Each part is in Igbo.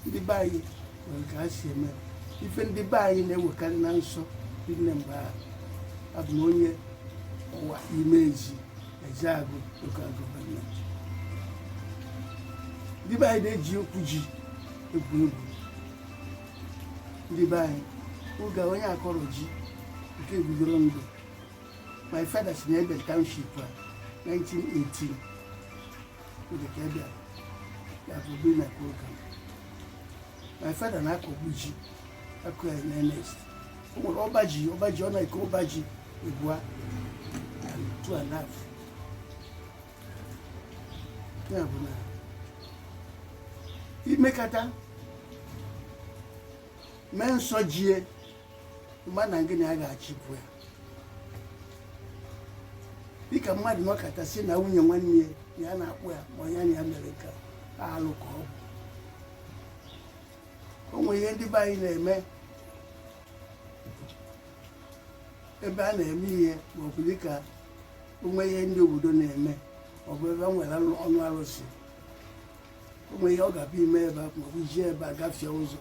ndị be anyị nwere ka ha si eme ife ndị be anyị na-ewekarị na nsọ nne mgbe abụ m onye ụwa ime ezi Ejeagha local government. Ndị be anyị na-eji okwu ji egwu egwu. Ndị be anyị oge onye akọrọ ji nke bidoro ndụ my father si na-ebe township a 1918 oge ka ebe ya bụ na program. My father na-akọgbu ji akụ ya na Ernest. O nwere ọba ji ọ na-eke ọba ji ebua and 2.5. Ya bụ na imekata mee nsọ jie mgbe na gịnị a ga-achịpụ ya dịka mmadụ nọkata si na nwunye nwanne ya na-akpụ ya ma onye ya mere ka alụ ka ọ bụ. O nwere ihe ndị be anyị na-eme ebe a na-eme ihe ma ọ bụ dịka onwe ihe ndị obodo na-eme ọ bụ ebe nwere ọnụ arụsị. O nwere ihe ọ ga-abịa ime ebe ma ọ bụ ji ebe a gafee ụzọ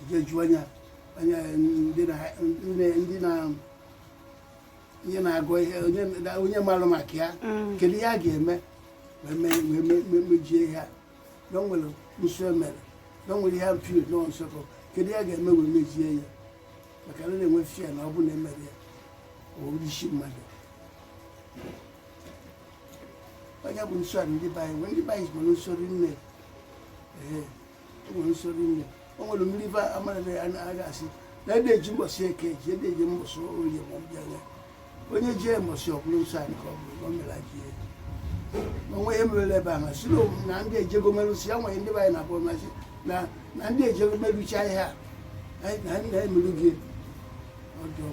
ije jụọ ndị na-agụ ihe onye marụ maka ya kedu ihe a ga-eme wee mejie ihe a na o nwere nsọ emere na o nwere ihe mpio na nsọkọ kedu ihe a ga-eme wee mejie ya maka na na-enwe fia na ọ bụ na emere ya ọ isi mmadụ. Onye bụ nsọ Anị ndị be anyị nwere ndị be anyị nwere nsọ rinne nwere nsọ rinne. O nwere mmiri amara a ga-asị na ede eji mbọsị eke ji ede eji mbọsị orie ma ọbịa ya onye jee mbọsị ọbụla nsọ Anị ka ọ bụrụ o mere ji ya onwe ihe mere ebe ahụ si na ndị ejego merụsi ya nwere ndị be anyị na-abụ masị na ndị ejego merụcha ihe a na emerụ gị ọjọọ.